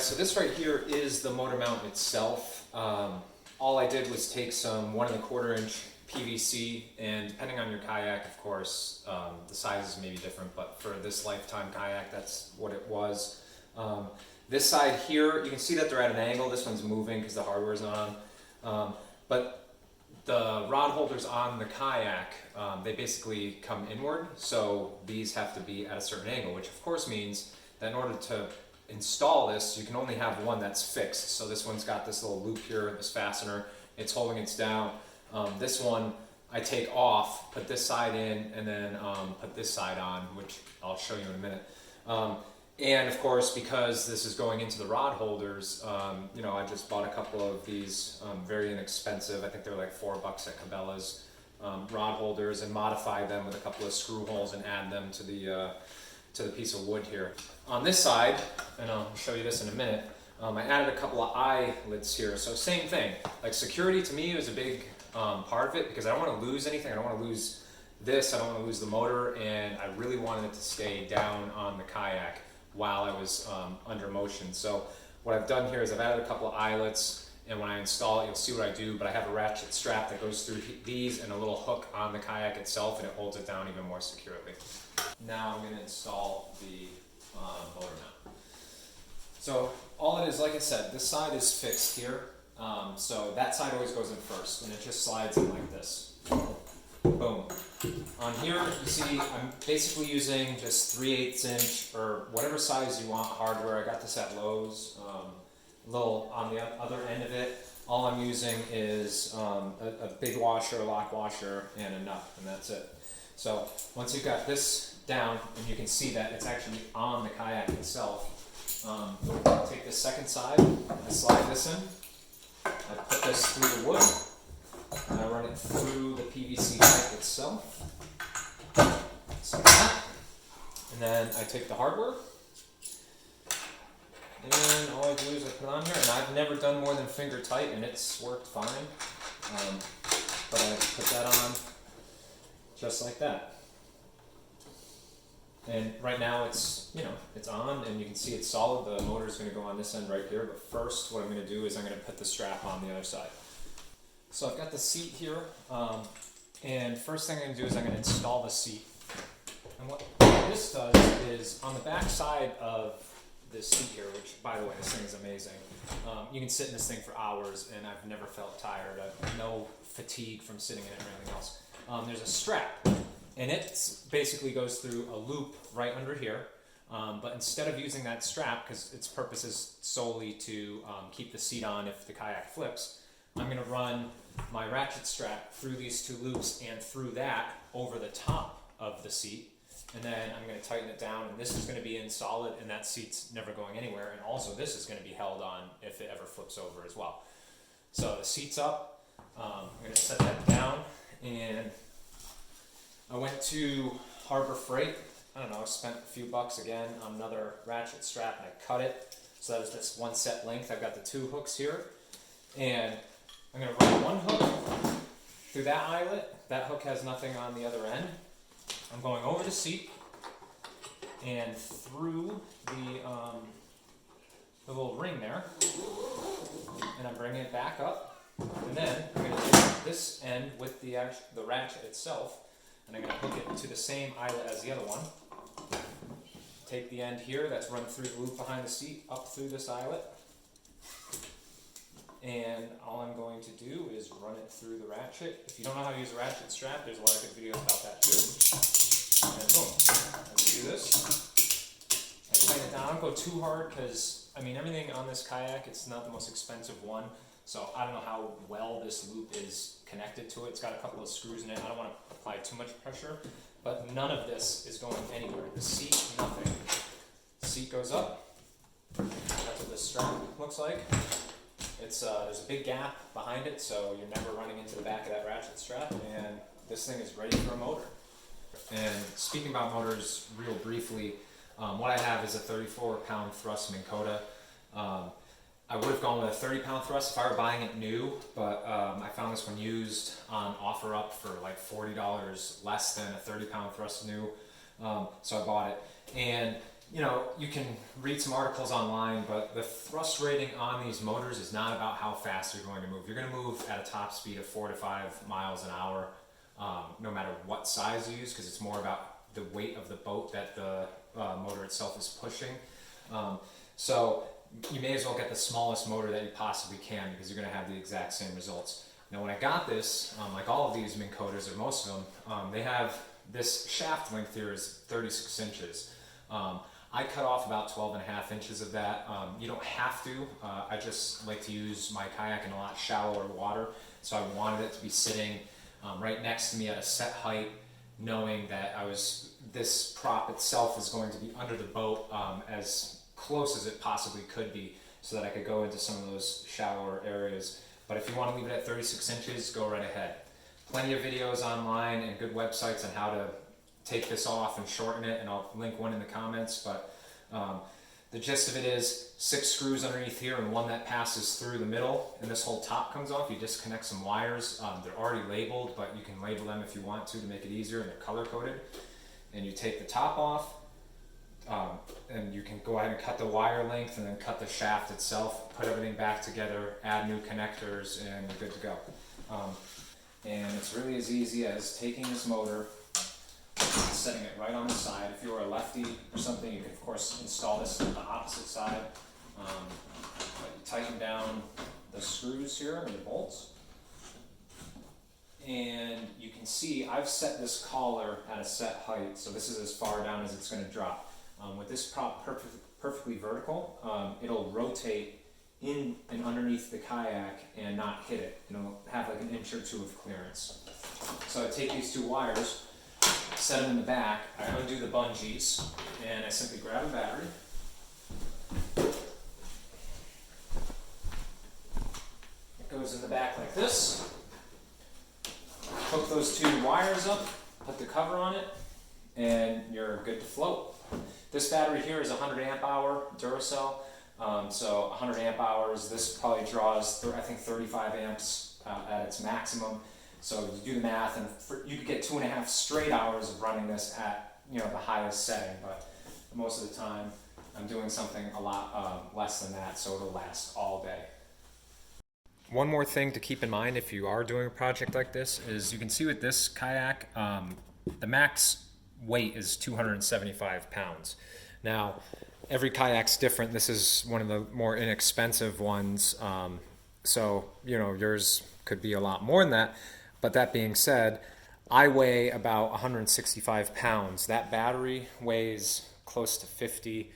so this right here is the motor mount itself. All I did was take some 1 1/4 inch PVC, and depending on your kayak, of course, the sizes may be different, but for this lifetime kayak, that's what it was. This side here, you can see that they're at an angle. This one's moving because the hardware's on. But the rod holders on the kayak, they basically come inward, so these have to be at a certain angle, which of course means that in order to install this, you can only have one that's fixed. So this one's got this little loop here, this fastener, it's holding it down. This one I take off, put this side in, and then put this side on, which I'll show you in a minute. And of course, because this is going into the rod holders, you know, I just bought a couple of these very inexpensive, I think they're like $4 at Cabela's, rod holders, and modify them with a couple of screw holes and add them to the piece of wood here. On this side, and I'll show you this in a minute, I added a couple of eyelets here. So same thing, like security to me was a big part of it, because I don't want to lose anything. I don't want to lose this, I don't want to lose the motor, and I really wanted it to stay down on the kayak while I was under motion. So what I've done here is I've added a couple of eyelets, and when I install it, you'll see what I do, but I have a ratchet strap that goes through these and a little hook on the kayak itself, and it holds it down even more securely. Now I'm going to install the motor mount. So all it is, like I said, this side is fixed here, so that side always goes in first, and it just slides in like this. Boom. On here, you see, I'm basically using just 3/8 inch or whatever size you want hardware. I got this at Lowe's. A little on the other end of it, all I'm using is a big washer, a lock washer, and a nut, and that's it. So once you've got this down, and you can see that it's actually on the kayak itself, take this second side, I slide this in, I put this through the wood, and I run it through the PVC pipe itself, like that. And then I take the hardware, and all I do is I put it on here, and I've never done more than finger tight, and it's worked fine. But I put that on just like that. And right now it's, you know, it's on, and you can see it's solid. The motor is going to go on this end right here, but first what I'm going to do is I'm going to put the strap on the other side. So I've got the seat here, and first thing I'm going to do is I'm going to install the seat. And what this does is, on the back side of this seat here, which by the way, this thing is amazing, you can sit in this thing for hours, and I've never felt tired. I've no fatigue from sitting in it or anything else. There's a strap, and it basically goes through a loop right under here, but instead of using that strap, because its purpose is solely to keep the seat on if the kayak flips, I'm going to run my ratchet strap through these two loops and through that over the top of the seat, and then I'm going to tighten it down, and this is going to be in solid, and that seat's never going anywhere, and also this is going to be held on if it ever flips over as well. So the seat's up, I'm going to set that down, and I went to Harbor Freight. I don't know, I spent a few bucks again on another ratchet strap, and I cut it so that was just one set length. I've got the two hooks here, and I'm going to run one hook through that eyelet. That hook has nothing on the other end. I'm going over the seat and through the little ring there, and I'm bringing it back up, and then I'm going to take this end with the ratchet itself, and I'm going to hook it to the same eyelet as the other one. Take the end here that's run through the loop behind the seat up through this eyelet, and all I'm going to do is run it through the ratchet. If you don't know how to use a ratchet strap, there's a lot of good videos about that too. And boom, as we do this, I tighten it down. I don't go too hard because, I mean, everything on this kayak, it's not the most expensive one, so I don't know how well this loop is connected to it. It's got a couple of screws in it. I don't want to apply too much pressure, but none of this is going anywhere. The seat, nothing. The seat goes up. That's what this strap looks like. It's there's a big gap behind it, so you're never running into the back of that ratchet strap, and this thing is ready for a motor. And speaking about motors real briefly, what I have is a 34-pound thrust Minn Kota. I would have gone with a 30-pound thrust if I were buying it new, but I found this one used on OfferUp for like $40 less than a 30-pound thrust new, so I bought it. And you know, you can read some articles online, but the thrust rating on these motors is not about how fast you're going to move. You're going to move at a top speed of 4 to 5 miles an hour, no matter what size you use, because it's more about the weight of the boat that the motor itself is pushing. So you may as well get the smallest motor that you possibly can, because you're going to have the exact same results. Now when I got this, like all of these Minn Koters, or most of them, they have this shaft length here is 36 inches. I cut off about 12.5 inches of that. You don't have to. I just like to use my kayak in a lot shallower water, so I wanted it to be sitting right next to me at a set height, knowing that this prop itself is going to be under the boat as close as it possibly could be, so that I could go into some of those shallower areas. But if you want to leave it at 36 inches, go right ahead. Plenty of videos online and good websites on how to take this off and shorten it, and I'll link one in the comments. But the gist of it is 6 screws underneath here and one that passes through the middle, and this whole top comes off. You disconnect some wires. They're already labeled, but you can label them if you want to make it easier, and they're color coded. And you take the top off, and you can go ahead and cut the wire length and then cut the shaft itself, put everything back together, add new connectors, and you're good to go. And it's really as easy as taking this motor, setting it right on the side. If you were a lefty or something, you could of course install this on the opposite side. But you tighten down the screws here, or the bolts. And you can see I've set this collar at a set height, so this is as far down as it's going to drop. With this prop perfectly vertical, it'll rotate in and underneath the kayak and not hit it. It'll have like an inch or two of clearance. So I take these 2 wires, set them in the back, I undo the bungees, and I simply grab a battery. It goes in the back like this. Hook those 2 wires up, put the cover on it, and you're good to float. This battery here is 100 amp hour Duracell, so 100 amp hours. This probably draws, I think, 35 amps at its maximum. So you do the math, and you could get 2.5 straight hours of running this at, you know, the highest setting. But most of the time, I'm doing something a lot less than that, so it'll last all day. One more thing to keep in mind if you are doing a project like this is you can see with this kayak, the max weight is 275 pounds. Now, every kayak's different. This is one of the more inexpensive ones, so you know, yours could be a lot more than that. But that being said, I weigh about 165 pounds. That battery weighs close to 50.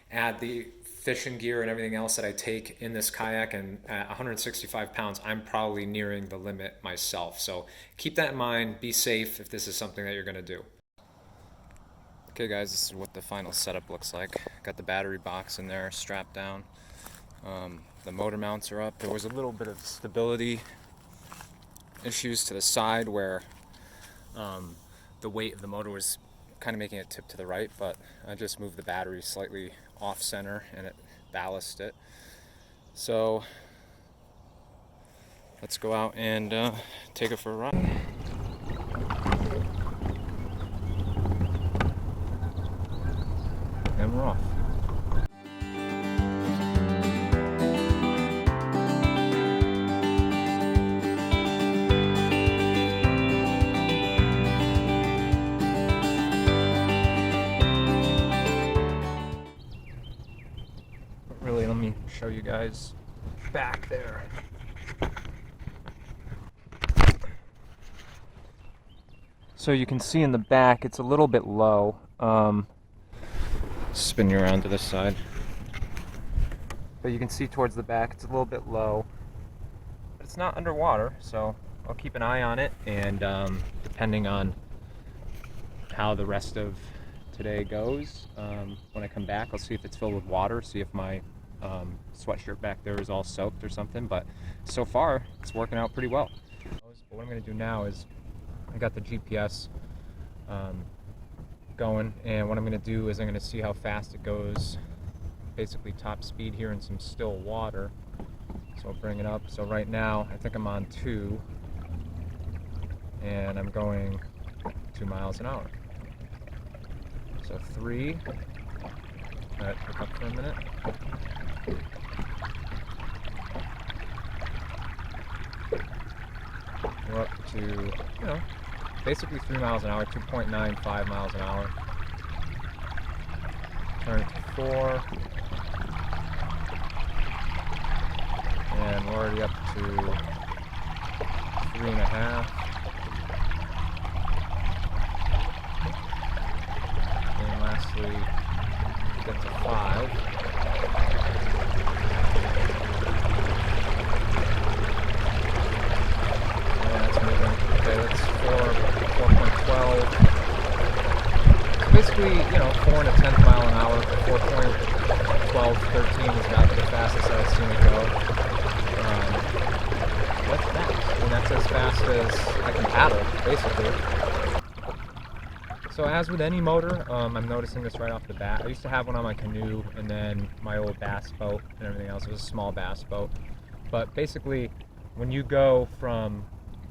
Add the fishing gear and everything else that I take in this kayak, and at 165 pounds, I'm probably nearing the limit myself. So keep that in mind. Be safe if this is something that you're going to do. Okay guys, this is what the final setup looks like. Got the battery box in there strapped down. The motor mounts are up. There was a little bit of stability issues to the side where the weight of the motor was kind of making it tip to the right, but I just moved the battery slightly off center and it ballasted it. So let's go out and take it for a ride. And we're off. Really, let me show you guys back there. So you can see in the back, it's a little bit low. Spin you around to this side. But you can see towards the back, it's a little bit low. But it's not underwater, so I'll keep an eye on it, and depending on how the rest of today goes, when I come back, I'll see if it's filled with water, see if my sweatshirt back there is all soaked or something. But so far, it's working out pretty well. But what I'm going to do now is, I got the GPS going, and what I'm going to do is I'm going to see how fast it goes, basically top speed here in some still water. So I'll bring it up. So right now I think I'm on 2, and I'm going 2 miles an hour. So 3, Let it hook up for a minute. We're up to, you know, basically 3 miles an hour, 2.95 miles an hour. Turn it to 4. And we're already up to 3.5. And lastly, get to 5. Yeah, that's moving. Okay, that's 4.12. So basically, you know, 4 and a 10th mile an hour, 4.12, 13 is about the fastest I've seen it go. That's fast. And that's as fast as I can paddle, basically. So as with any motor, I'm noticing this right off the bat. I used to have one on my canoe and then my old bass boat and everything else. It was a small bass boat. But basically, when you go from,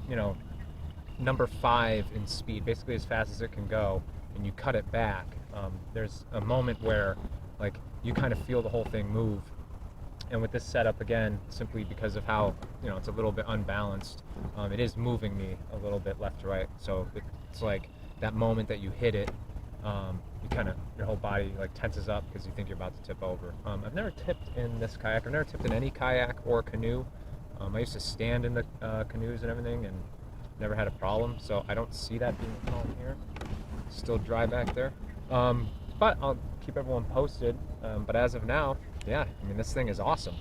you know, number 5 in speed, basically as fast as it can go, and you cut it back, there's a moment where, like, you kind of feel the whole thing move. And with this setup, again, simply because of how, you know, it's a little bit unbalanced, it is moving me a little bit left to right. So it's like that moment that you hit it, you kind of, your whole body like tenses up because you think you're about to tip over. I've never tipped in this kayak. I've never tipped in any kayak or canoe. I used to stand in the canoes and everything and never had a problem. So I don't see that being a problem here. Still dry back there. But I'll keep everyone posted. But as of now, yeah, I mean, this thing is awesome.